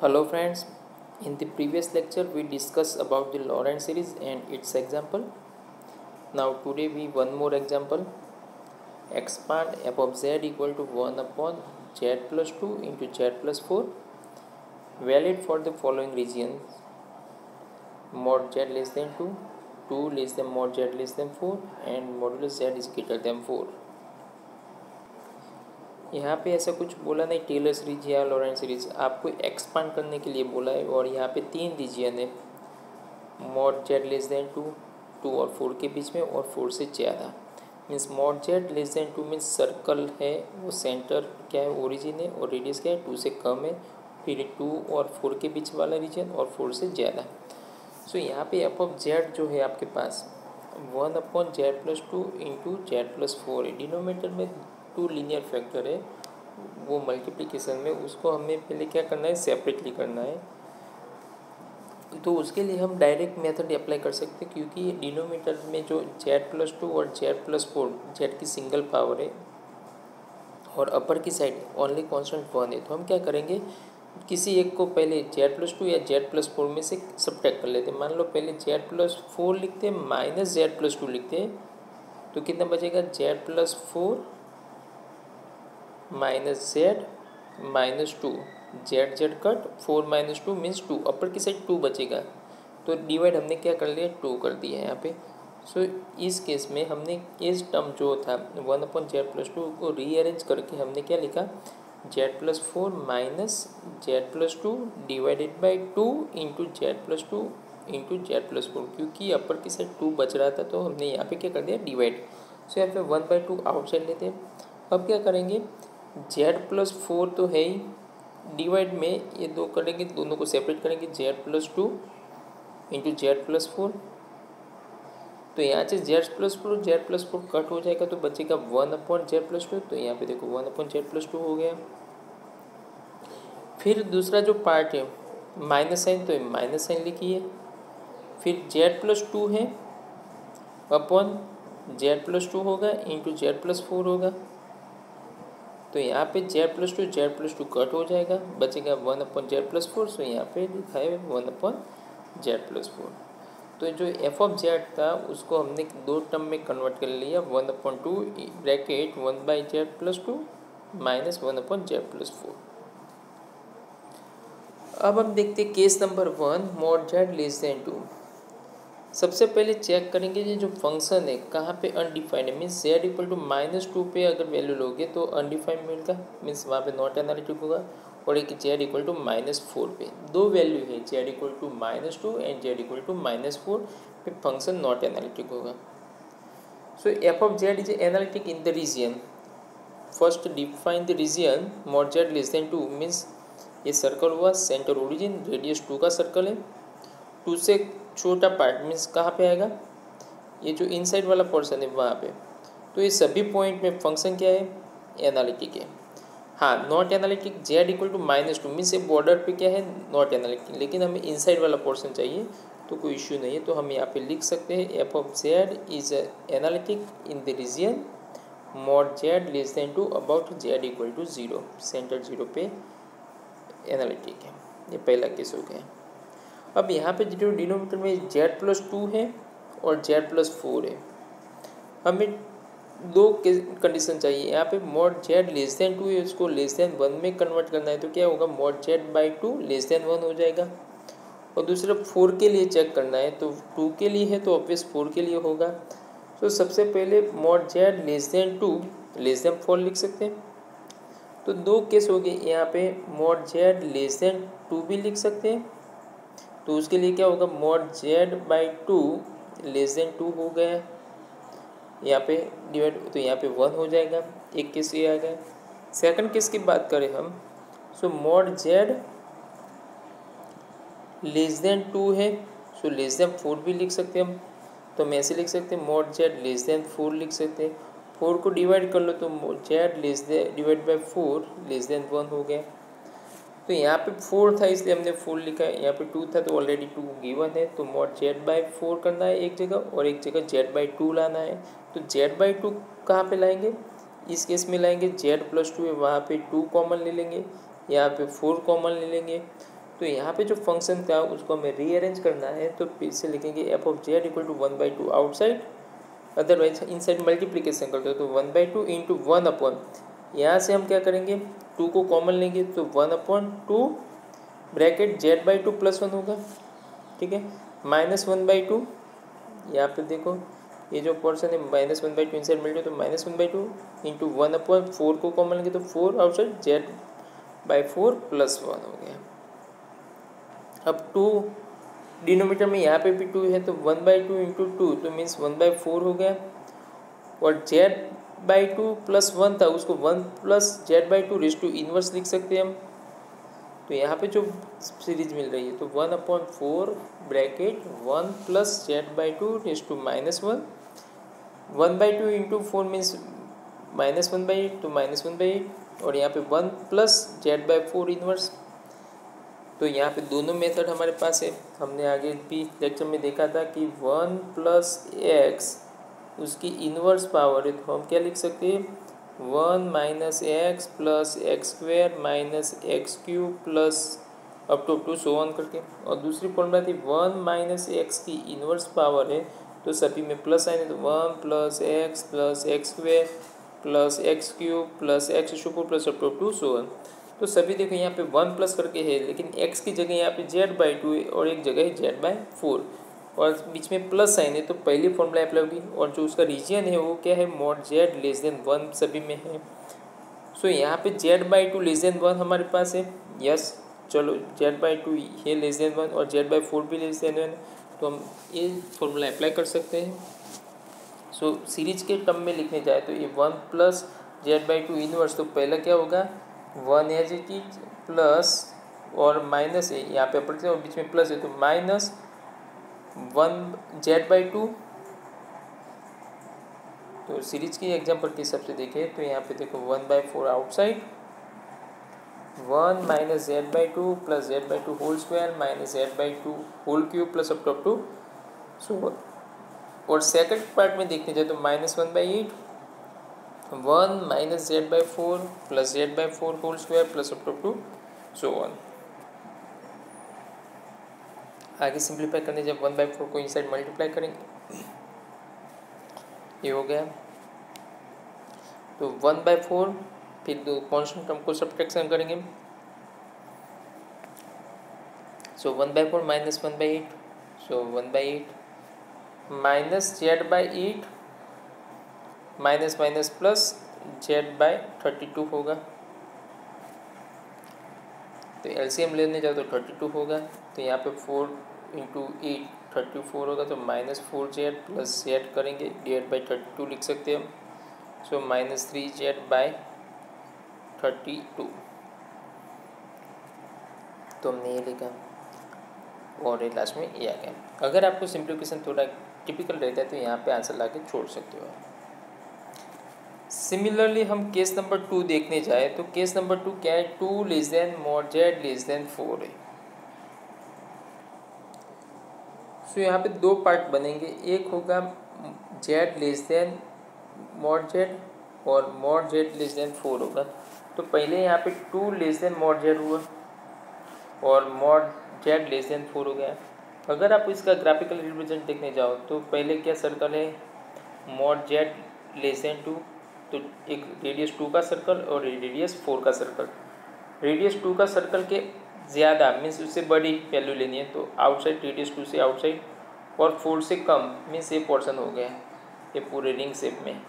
Hello friends, in the previous lecture we discussed about the Laurent series and its example. Now today we one more example. Expand f of z equal to 1 upon z plus 2 into z plus 4 valid for the following regions: mod z less than 2, 2 less than mod z less than 4 and modulus z is greater than 4. यहाँ पे ऐसा कुछ बोला नहीं Taylor series या Laurent series, आपको expand करने के लिए बोला है। और यहाँ पे तीन रीजन है, मॉड जेड लेस देन 2, 2 और 4 के बीच में और 4 से ज़्यादा। Means mod Z less than 2 means circle है, वो सेंटर क्या है ओरिजिन है और रेडियस क्या है 2 से कम है। फिर 2 और 4 के बीच वाला रीजन और 4 से ज़्यादा। सो यहाँ पे एफ ऑफ जेड जो है आपके पास 1 upon z plus 2 into Z plus 4 है। डिनोमिनेटर में 2 लीनियर फैक्टर है, वो मल्टीप्लिकेशन में उसको हमें पहले क्या करना है, सेपरेटली करना है। तो उसके लिए हम डायरेक्ट मेथड अप्लाई कर सकते हैं, क्योंकि डिनोमिनेटर में जो जेड प्लस 2 और जेड प्लस 4 जेड की सिंगल पावर है और अपर की साइड ओनली कॉन्स्टेंट 1 है। तो हम क्या करेंगे, किसी एक को पहले जेड प्लस 2 या जेड प्लस 4 में से सब्ट्रैक्ट कर लेते हैं। मान लो पहले जेड प्लस 4 लिखते हैं माइनस जेड प्लस 2 लिखते हैं, तो कितना बचेगा Z plus 4 minus Z minus 2, Z Z cut 4 minus 2 means 2, अपर की साइड 2 बचेगा। तो डिवाइड हमने क्या कर लिया 2 कर दिया है यहाँ पे। सो इस केस में हमने इस टर्म जो था 1 अपॉन जेड प्लस 2 को रीअरेंज करके हमने क्या लिखा, Z plus 4 minus Z plus 2 divided by 2 into Z plus 2 into Z plus 4। क्योंकि अपर की साइड 2 बच रहा था तो हमने यहाँ पे क्या कर दिया डिवाइड। सो यहाँ पे 1/2 आउटसाइड लेते हैं। अब क्या करेंगे, जेड प्लस 4 तो है ही, डिवाइड में ये दो करेंगे, दोनों को सेपरेट करेंगे, Z plus 2 into Z plus 4। तो यहाँ से जेड प्लस 4 कट हो जाएगा तो बचेगा 1 अपॉन जेड प्लस 2। तो यहाँ पे देखो 1 अपॉन जेड प्लस 2 हो गया। फिर दूसरा जो पार्ट है माइनस साइन, तो माइनस साइन लिखिए। फिर जेड प्लस 2 है अपॉन जेड प्लस 2 होगा इंटू जेड प्लस 4 होगा। तो यहाँ पे जेड प्लस 2 कट हो जाएगा, बचेगा 1 अपॉन जेड प्लस 4। सो यहाँ पे लिखा है 1 अपॉन जेड प्लस 4। तो जो एफ ऑफ जेड था उसको हमने दो टर्म में कन्वर्ट कर लिया, 1 upon 2 bracket 1 by z plus 2 minus 1 upon z plus 4। अब हम देखते हैं case number 1, mod Z less than 2। सबसे पहले चेक करेंगे ये जो फंक्शन है कहाँ पे अनडिफाइंड है। मीन्स जेड इक्वल टू -2 पे अगर वैल्यू लोगे तो अनडिफाइंड मिलेगा, मीन्स वहाँ पे नॉट एनालिटिक होगा। और एक जेड इक्वल टू -4 पे दो वैल्यू है, z equal to -2 and z equal to -4 पे फंक्शन नॉट एनालिटिक होगा। So f of Z is analytic in the region. First define the region mod Z less than 2। Means ये circle हुआ, centre origin, radius 2 का circle है, 2 से छोटा part means कहाँ पे आएगा, ये जो इनसाइड वाला पोर्शन है वहाँ पे। तो ये सभी पॉइंट में फंक्शन क्या है, एनालिटिक है। हाँ, not analytic Z equal to -2 means ये बॉर्डर पे क्या है नॉट एनालिटिक, लेकिन हमें इनसाइड वाला पोर्शन चाहिए तो कोई इश्यू नहीं है। तो हम यहाँ पे लिख सकते हैं F of Z is analytic in the region mod Z less than 2 about Z equal to 0, centre 0 पे एनालिटिक है। ये पहला केस हो गया। अब यहाँ पे जो डिनोमिनेटर में जेड प्लस 2 है और जेड प्लस 4 है, हमें दो कंडीशन चाहिए। यहाँ पे मॉड जेड लेस देन 2 है, उसको लेस देन 1 में कन्वर्ट करना है। तो क्या होगा, mod Z by 2 less than 1 हो जाएगा। और दूसरा 4 के लिए चेक करना है, तो 2 के लिए है तो ऑब्वियस 4 के लिए होगा। तो सबसे पहले mod Z less than 2 less than 4 लिख सकते हैं। तो दो केस हो गए, यहाँ पे मॉड जेड लेस देन 2 भी लिख सकते हैं। तो उसके लिए क्या होगा, mod Z by 2 less than 2 हो गया यहाँ पे डिवाइड, तो यहाँ पे 1 हो जाएगा। एक केस ये आ गया। सेकंड केस की बात करें हम, सो मॉड जेड लेस देन 2 है, सो लेस देन 4 भी लिख सकते हैं हम। तो हम ऐसे लिख सकते हैं मॉड जेड लेस देन 4 लिख सकते हैं। 4 को डिवाइड कर लो तो Z less then divide by 4 less than 1 हो गया। तो यहाँ पे 4 था इसलिए हमने 4 लिखा है, यहाँ पे 2 था तो ऑलरेडी 2 गिवन है। तो मॉड जेड बाई 4 करना है एक जगह और एक जगह जेड बाई 2 लाना है। तो जेड बाई 2 कहाँ पे लाएंगे, इस केस में लाएंगे जेड प्लस 2 है, वहाँ पे 2 कॉमन ले लेंगे, यहाँ पे 4 कॉमन ले लेंगे। तो यहाँ पे जो फंक्शन था उसको हमें रीअरेंज करना है, तो फिर से लिखेंगे F of Z equal to 1/2 outside, otherwise inside multiplication करते हो तो 1/2 इंटू 1/, यहाँ से हम क्या करेंगे 2 को कॉमन लेंगे तो 1/2 ब्रैकेट z/2 +1 होगा, ठीक है, -1/2, यहाँ पे देखो ये जो पोर्शन है -1/2 इनसाइड मिल जाए तो -1/2 इंटू 1/4 को कॉमन लेंगे तो 4 आउटसाइड z/4 +1 हो गया। अब 2 डिनोमीटर में यहाँ पे भी 2 है तो 1/2 इंटू 2 तो मीन्स 1/4 हो गया, और z/2 +1 था उसको 1 + z/2 रेज़ टू इनवर्स लिख सकते हैं हम। तो यहाँ पे जो सीरीज मिल रही है तो 1/4 bracket 1 + z/2 raise to -1, 1/2 into 4 means -1/8 तो -1/8, और यहाँ पे 1 + z/4 इनवर्स। तो यहाँ पे दोनों मेथड हमारे पास है। हमने आगे भी लेक्चर में देखा था कि 1 + x उसकी इनवर्स पावर है, तो हम क्या लिख सकते हैं 1 - x + x² - x³ plus up to so on करके। और दूसरी फॉर्मूला थी 1 - x की इनवर्स पावर है तो सभी में प्लस आए तो 1 + x + x² plus x³ plus x² plus up to so on. तो सभी देखो यहाँ पे 1 प्लस करके है, लेकिन x की जगह यहाँ पे z/2 है और एक जगह है z/4, और बीच में प्लस साइन है तो पहली फॉर्मूला अप्लाई होगी। और जो उसका रीजन है वो क्या है mod z < 1 सभी में है। सो यहाँ पे z/2 < 1 हमारे पास है, यस चलो z/2 है < 1 और z/4 भी < 1, तो हम ये फॉर्मूला अप्लाई कर सकते हैं। सो सीरीज के टर्म में लिखने जाए तो ये 1 + z/2 इनवर्स, तो पहला क्या होगा 1 एज इट इज प्लस और माइनस है यहाँ पे पढ़ते हैं और बीच में प्लस है तो -1 z/2। तो सीरीज की एग्जांपल के हिसाब से देखें तो यहाँ पे देखो 1/4 outside, 1 - z/2 + z/2 whole square - z/2 whole cube plus up to so. और सेकंड पार्ट में देखने जाए तो -1/8, 1 - z/4 + z/4 whole square plus up to so on. आगे सिंप्लीफाई करने जब 1/4 को इनसाइड मल्टीप्लाई करेंगे ये हो गया, तो 1/4 फिर दो कॉन्स्टेंट टर्म को सब्ट्रैक्शन करेंगे, सो 1/4 - 1/8 सो 1/8 minus z/8 minus minus plus z/32 होगा, तो एलसीएम लेने जाओ तो 32 होगा, तो यहाँ पे 4 × 8 34 होगा, तो -4z + z करेंगे /32 लिख सकते हैं हम, सो -3z/32, तो हमने ये लिखा और ये लास्ट में ये आ गया। अगर आपको सिंप्लीफिकेशन थोड़ा टिपिकल रहता है तो यहाँ पे आंसर ला के छोड़ सकते हो। सिमिलरली हम केस नंबर 2 देखने जाए तो केस नंबर 2 क्या है 2 < mod z < 4 है। सो यहाँ पे दो पार्ट बनेंगे, एक होगा z mod z और mod z < 4 होगा। तो पहले यहाँ पे 2 < mod z हुआ और mod z < 4 हो गया। अगर आप इसका ग्राफिकल रिप्रेजेंट देखने जाओ तो पहले क्या सर्कल है mod z < 2, तो एक रेडियस 2 का सर्कल और रेडियस 4 का सर्कल। रेडियस 2 का सर्कल के ज़्यादा मीन्स उससे बड़ी वैल्यू लेनी है तो आउटसाइड रेडियस 2 से आउटसाइड, और 4 से कम मीन्स ये पोर्शन हो गया ये पूरे रिंग शेप में।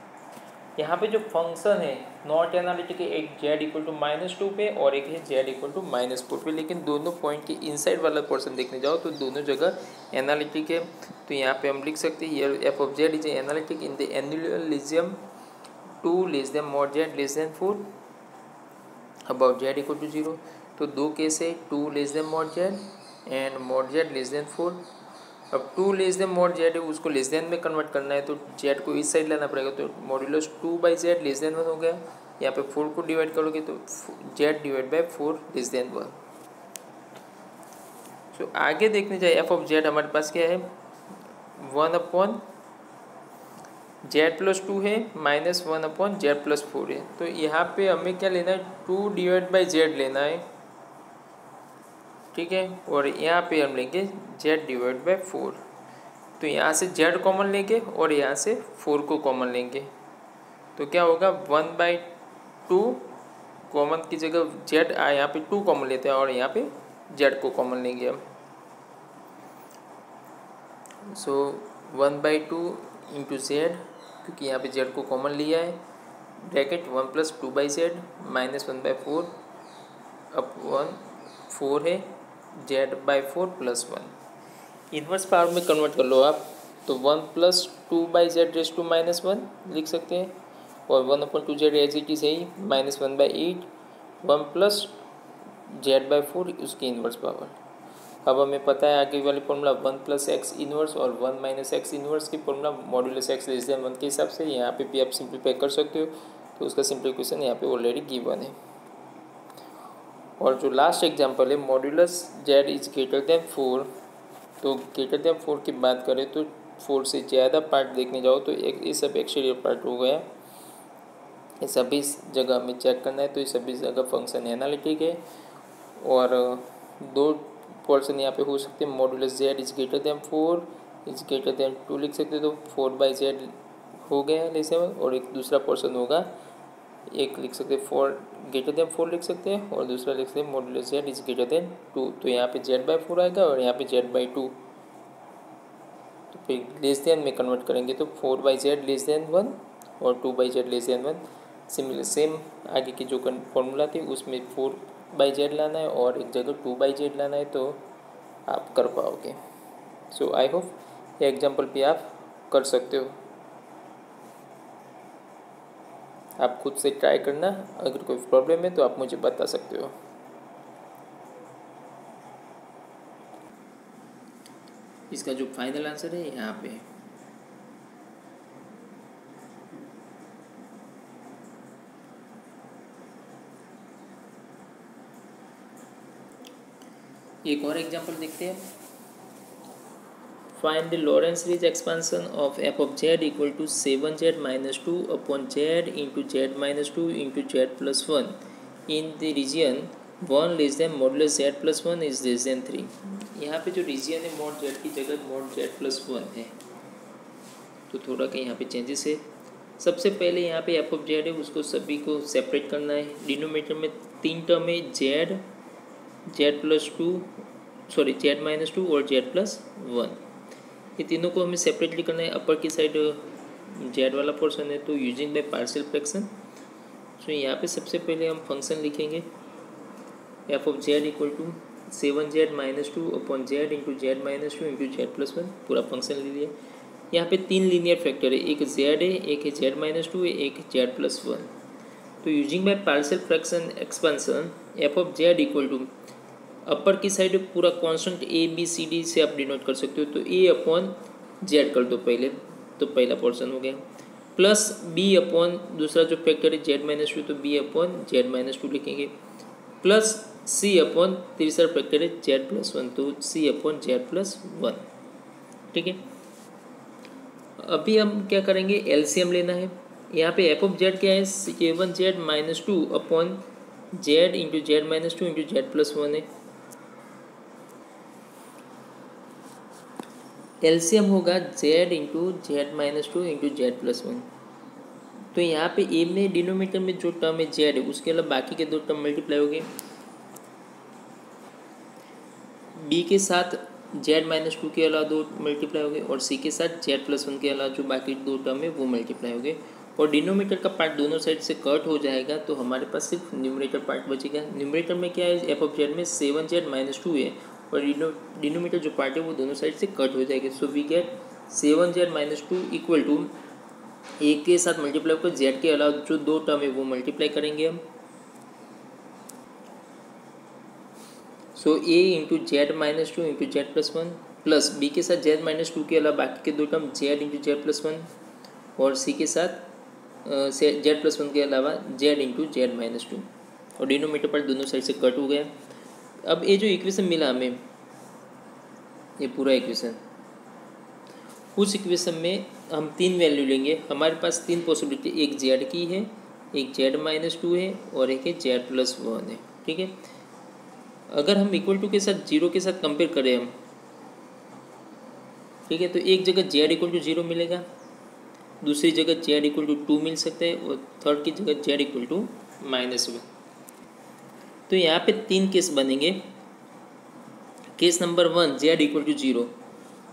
यहाँ पे जो फंक्शन है नॉट एनालिटिक है, एक z = -2 पे और एक है z = -4 पे, लेकिन दोनों पॉइंट के इनसाइड वाला पोर्शन देखने जाओ तो दोनों जगह एनालिटिक है। तो यहाँ पे हम लिख सकते हैं f of z is analytic in the annulus 2 < mod z < 4 about z = 0। तो दो केस है 2 < mod z and mod z < 4। अब 2 < mod z है उसको < में कन्वर्ट करना है तो z को इस साइड लाना पड़ेगा, तो मॉड्यूलस 2/z < 1 हो गया। यहाँ पे 4 को डिवाइड करोगे तो z/4 < 1। सो आगे देखने जाए f of z हमारे पास क्या है 1/z + 2 है -1/z + 4 है। तो यहाँ पे हमें क्या लेना है 2/z लेना है, ठीक है। और यहाँ पे हम लेंगे z डिवाइड बाई 4, तो यहाँ से z कॉमन लेंगे और यहाँ से 4 को कॉमन लेंगे, तो क्या होगा 1/2 कॉमन की जगह z यहाँ पे 2 कॉमन लेते हैं और यहाँ पे z को कॉमन लेंगे हम। सो 1/2 इंटू जेड, क्योंकि यहाँ पे z को कॉमन लिया है, ब्रैकेट 1 + 2/z माइनस 1/4 अपॉन 4 है z/4 + 1। इन्वर्स पावर में कन्वर्ट कर लो आप, तो 1 + 2/z⁻1 लिख सकते हैं, और 1/2z एज इट इज़ है ही, -1/8 1 + z/4 उसकी इन्वर्स पावर। अब हमें पता है आगे वाली फॉर्मूला 1 + x इन्वर्स और 1 - x इन्वर्स की फॉर्मूला मॉड्यूलस x < 1 के हिसाब से यहाँ पे भी आप सिंप्लीफाई कर सकते हो, तो उसका सिंप्लीफिकेशन यहाँ पे ऑलरेडी गिवन है। और जो लास्ट एग्जांपल है modulus z is greater than 4, तो ग्रेटर देन 4 की बात करें तो 4 से ज़्यादा पार्ट देखने जाओ तो एक ये सब एक्सटीरियर पार्ट हो गया, ये सभी जगह हमें चेक करना है, तो ये सभी जगह फंक्शन एनालिटिक है। और दो पोर्शन यहाँ पे हो सकते हैं, modulus z is greater than 4 is greater than 2 लिख सकते हो, तो 4/z हो गया लेसन, और एक दूसरा पोर्शन होगा, एक लिख सकते हैं 4 ग्रेटर देन 4 लिख सकते हैं, और दूसरा लिख सकते हैं modulus z is greater than 2, तो यहाँ पे z/4 आएगा और यहाँ पे z/2, तो फिर लेस देन में कन्वर्ट करेंगे तो 4/z लेस देन 1 और 2/z less than 1। Similar same आगे की जो फॉर्मूला थी उसमें 4/z लाना है और एक जगह 2/z लाना है, तो आप कर पाओगे। सो आई होप ये एग्जांपल भी आप कर सकते हो, आप खुद से ट्राई करना, अगर कोई प्रॉब्लम है तो आप मुझे बता सकते हो। इसका जो फाइनल आंसर है यहाँ पे है। एक और एग्जांपल देखते हैं। Find the Laurent series expansion of f of z equal to 7z - 2 upon z into z - 2 into z + 1 in the region 1 less than modulus z + 1 is less than 3। यहाँ पे जो रीजन है मॉड z की जगह mod z + 1 है, तो थोड़ा कहीं यहाँ पे चेंजेस है। सबसे पहले यहाँ पे f of z है उसको सभी को सेपरेट करना है। डिनोमिनेटर में 3 टर्म है, z + 2 और z + 1, ये तीनों को हमें सेपरेटली करना है। अपर की साइड z वाला पोर्शन है, तो यूजिंग बाय पार्शियल फ्रैक्शन, तो यहाँ पे सबसे पहले हम फंक्शन लिखेंगे f of z equal to 7z - 2 upon z into z - 2 into z + 1, पूरा फंक्शन ले लिया। यहाँ पे 3 लीनियर फैक्टर है, एक z है, एक है z - 2 है, एक z + 1, तो using by partial fraction expansion f of z equal to upper की साइड पूरा constant a b c d से आप डिनोट कर सकते हो, तो a अपॉन z कर दो पहले, तो पहला पोर्शन हो गया, प्लस b अपॉन दूसरा जो फैक्टर है z - 2, तो b अपॉन z - 2 लिखेंगे, प्लस c अपॉन तीसरा फैक्टर है z + 1, तो c अपॉन z + 1। ठीक है, अभी हम क्या करेंगे, एलसीएम लेना है। यहाँ पे f of z क्या है, 7z - 2 upon z into z - 2 into z + 1 है। एलसीएम होगा z into z - 2 into z + 1, तो यहाँ पे a में डिनोमिनेटर में जो टर्म है z है उसके अलावा बाकी के दो टर्म मल्टीप्लाई हो गए, b के साथ z - 2 के अलावा दो मल्टीप्लाई हो गए, और c के साथ z + 1 के अलावा जो बाकी दो टर्म है वो मल्टीप्लाई हो गए, और डिनोमिनेटर का पार्ट दोनों साइड से कट हो जाएगा, तो हमारे पास सिर्फ न्यूमरेटर पार्ट बचेगा। न्यूमरेटर में क्या है, f of z में 7z - 2 है, और डिनोमिनेटर जो पार्ट है वो दोनों साइड से कट हो जाएगा, so we get 7z - 2 equal to a के साथ मल्टीप्लाई कर z के अलावा जो दो टर्म है वो मल्टीप्लाई करेंगे हम, सो a into z - 2 into z + 1 plus b के साथ z - 2 के अलावा बाकी के दो टर्म z इंटू z + 1, और c के साथ z + 1 के अलावा z इंटू z - 2, और डिनोमिनेटर पर दोनों साइड से कट हो गया। अब ये जो इक्वेशन मिला हमें, ये पूरा इक्वेशन, उस इक्वेशन में हम 3 वैल्यू लेंगे। हमारे पास 3 पॉसिबिलिटी, एक z की है, एक z - 2 है और एक है z + 1 है। ठीक है, अगर हम इक्वल टू के साथ जीरो के साथ कंपेयर करें हम, ठीक है, तो एक जगह जेड इक्वल टू जीरो मिलेगा, दूसरी जगह जेड इक्वल टू टू मिल सकता है, और थर्ड की जगह जेड इक्वल टू -1। तो यहाँ पे 3 केस बनेंगे। Case number 1, z equal to zero.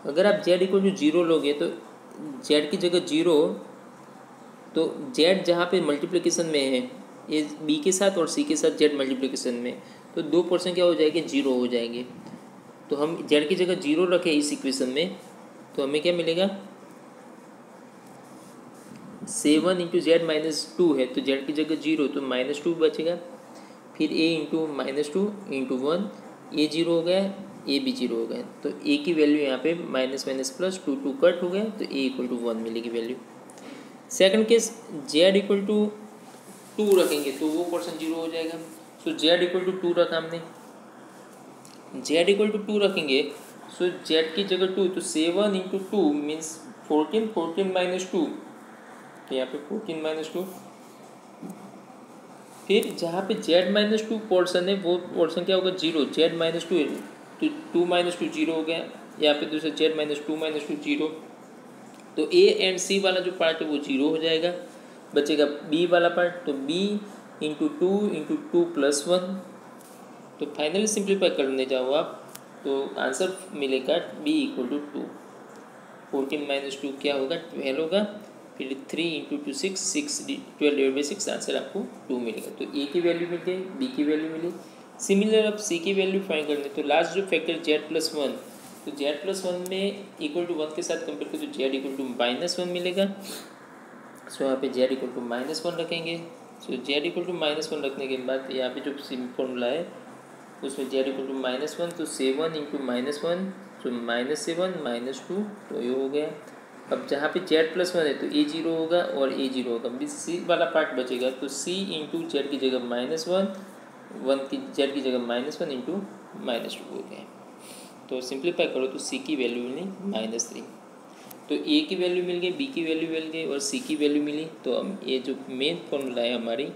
अगर आप जेड इक्वल टू जीरो लोगे तो जेड की जगह जीरो, तो जेड जहाँ पे मल्टीप्लिकेशन में है ये बी के साथ और सी के साथ जेड मल्टीप्लिकेशन में, तो 2% क्या हो जाएंगे, जीरो हो जाएंगे। तो हम जेड की जगह जीरो रखें इस इक्वेशन में, तो हमें क्या मिलेगा, 7 इंटू जेड -2 है, तो जेड की जगह जीरो, तो -2 बचेगा। फिर ए इंटू -2 इंटू 1, ए जीरो हो गया, ए भी जीरो हो गया, तो ए की वैल्यू यहाँ पे माइनस माइनस प्लस 2 कट हो गया, तो ए इक्वल टू 1 मिलेगी value. Second case, z equal to 2 रखेंगे तो वो परसेंट जीरो हो जाएगा। सो जेड इक्वल टू 2 रखा हमने, जेड इक्वल टू 2 रखेंगे, सो जेड की जगह 2, तो 7 इंटू 2 मीन्स 14, 14 माइनस 2, तो यहाँ पे 14 माइनस 2। फिर जहाँ पे जेड -2 पोर्सन है वो पोर्सन क्या होगा, जीरो, जेड -2 है, तो 2 माइनस 2 जीरो हो गया, यहाँ पे दूसरा जेड -2 जीरो, तो ए एंड सी वाला जो पार्ट है वो जीरो हो जाएगा, बचेगा बी वाला पार्ट, तो बी इंटू 2 प्लस 1। तो फाइनली सिंप्लीफाई करने जाओ आप तो आंसर मिलेगा बी इक्वल टू 2। 14 माइनस 2 क्या होगा, 12 होगा, फिर 3 इंटू 2 6, 12 डिवाइड बाई 6, आंसर आपको 2 मिलेगा। तो ए की वैल्यू मिल गई, बी की वैल्यू मिली। सिमिलर अब सी की वैल्यू फाइंड करनी, तो लास्ट जो फैक्टर जेड प्लस 1, तो जेड प्लस 1 में इक्वल टू 1 के साथ कंपेयर करें तो जेड इक्वल टू -1 मिलेगा। सो यहाँ पे जेड इक्वल टू -1 रखेंगे। सो जेड इक्वल टू -1 रखने के बाद यहाँ पे जो फॉर्मूला है उसमें जेड इक्वल टू -1, तो 7 इंटू -1, तो -7 -2, तो ये हो गया। अब जहाँ पे जेड प्लस 1 है तो ए जीरो होगा और ए जीरो होगा, बी सी वाला पार्ट बचेगा, तो सी इंटू जेड की जगह -1, 1 की जेड की जगह -1 इंटू -2 हो गया। तो सिंप्लीफाई करो तो सी की वैल्यू मिली -3। तो ए की वैल्यू मिल गई, बी की वैल्यू मिल गई और सी की वैल्यू मिली। तो हम ये जो मेन फॉर्मूला है हमारी,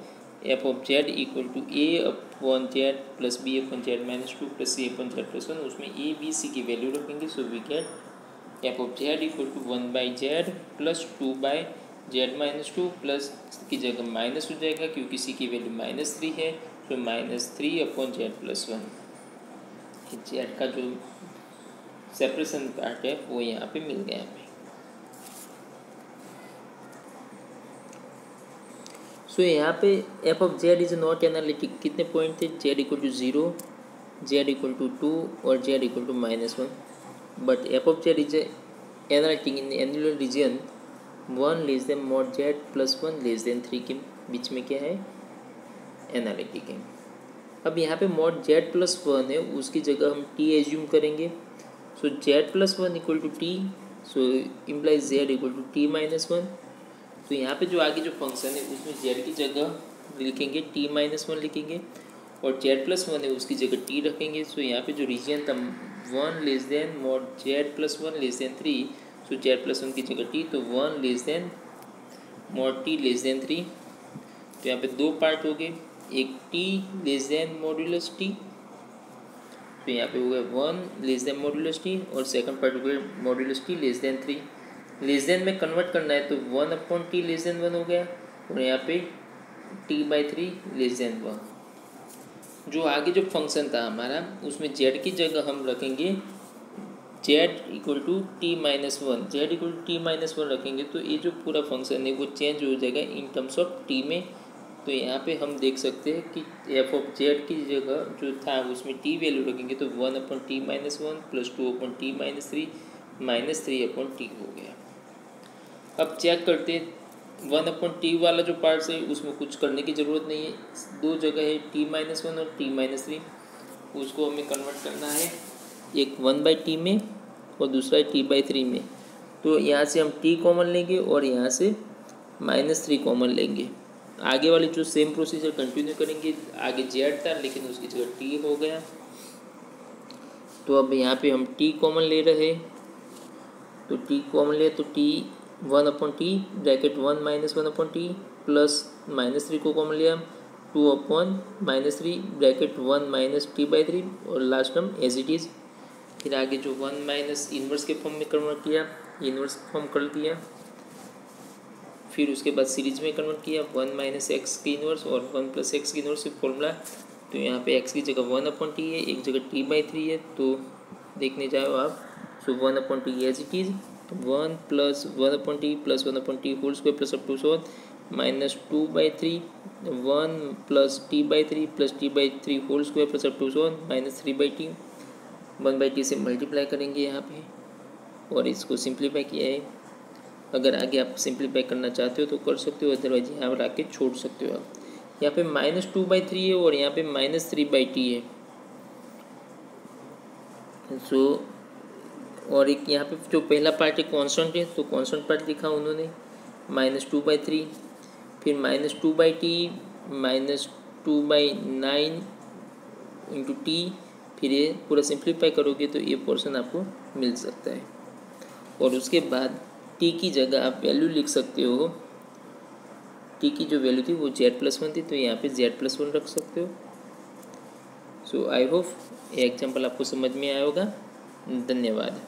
f of Z equal to a upon z plus b upon z -2 plus c upon z plus 1, उसमें ए बी सी की वैल्यू रखेंगे। So we get f of Z equal to 1 by z plus 2 by z -2 plus की जगह minus हो जाएगा क्योंकि सी की value -3 है, तो -3 अपॉन जेड प्लस 1। जेड का जो सेपरेशन पार्ट है वो यहाँ पे मिल गया हमें। सो यहाँ पे f of Z is not analytic, कितने पॉइंट थे, z equal to 0, z equal to 2 और z equal to -1, but f of Z is analytic in annular region 1 less than mod z plus 1 less than 3 के बीच में क्या है, analytic है। अब यहाँ पे मॉड जेड प्लस 1 है, उसकी जगह हम टी एज्यूम करेंगे। So z plus 1 equal to t, so implies z equal to t -1। तो यहाँ पे जो आगे जो फंक्शन है उसमें जेड की जगह लिखेंगे t-1 लिखेंगे और जेड प्लस 1 है उसकी जगह t रखेंगे। सो यहाँ पे जो रीजन था 1 less than mod z plus 1 less than 3, सो जेड प्लस 1 की जगह t, तो 1 less than mod t less than 3। तो यहाँ पे दो पार्ट हो गए, एक t less than modulus t, तो यहाँ पे हो गया 1 लेस देन मॉड्यूलस t, और सेकंड पार्ट हो गया modulus t less than 3। Less than में कन्वर्ट करना है तो 1 अपॉन टी लेस देन 1 हो गया, और यहाँ पे t/3 लेस देन 1। जो आगे जो फंक्शन था हमारा उसमें z की जगह हम रखेंगे z equal to t-1, z equal to t-1 रखेंगे, तो ये जो पूरा फंक्शन है वो चेंज हो जाएगा इन टर्म्स ऑफ t में। तो यहाँ पे हम देख सकते हैं कि एफ ऑफ जेड की जगह जो था उसमें t वैल्यू रखेंगे तो 1 upon t-1 plus 2 upon t-3 -3 upon t हो गया। अब चेक करते 1 अपॉन टी वाला जो पार्ट्स है उसमें कुछ करने की ज़रूरत नहीं है, दो जगह है t-1 और t-3, उसको हमें कन्वर्ट करना है, एक 1/t में और दूसरा t/3 में। तो यहाँ से हम t कॉमन लेंगे और यहाँ से -3 कॉमन लेंगे। आगे वाली जो सेम प्रोसीजर कंटिन्यू करेंगे, आगे z था लेकिन उसकी जगह t हो गया। तो अब यहाँ पे हम t कॉमन ले रहे, तो t कॉमन ले तो t 1 upon T bracket 1 -1 upon T plus -3 को कॉमन लिया, 2/-3 ब्रैकेट 1 माइनस t/3 और last term as it is. फिर आगे जो 1 माइनस इन्वर्स के फॉर्म में कन्वर्ट किया, इन्वर्स फॉर्म कर दिया। फिर उसके बाद सीरीज में कन्वर्ट किया 1 माइनस एक्स की इन्वर्स और 1 प्लस एक्स की इन्वर्स फॉर्मूला। तो यहाँ पे x की जगह 1/t है, एक जगह t/3 है, तो देखने जाओ आप। So 1/t as it is, 1 plus 1/t plus 1/t whole square plus up to so minus 2/3, 1 plus t/3 plus t/3 whole square plus up to so minus 3/t। 1/t से multiply करेंगे यहाँ पे और इसको सिंप्लीफाई किया है। अगर आगे आप सिंप्लीफाई करना चाहते हो तो कर सकते हो, अदरवाइज यहाँ पर आके छोड़ सकते हो आप। यहाँ पे -2/3 है और यहाँ पे -3/t है। सो और एक यहाँ पे जो पहला पार्ट है कॉन्स्टेंट है, तो कॉन्स्टेंट पार्ट लिखा उन्होंने -2/3, फिर -2/t -2/9 इंटू टी। फिर ये पूरा सिंप्लीफाई करोगे तो ये पोर्शन आपको मिल सकता है। और उसके बाद टी की जगह आप वैल्यू लिख सकते हो। टी की जो वैल्यू थी वो z+1 थी, तो यहाँ पे z+1 रख सकते हो। सो आई होप ये एग्जाम्पल आपको समझ में आया होगा। धन्यवाद।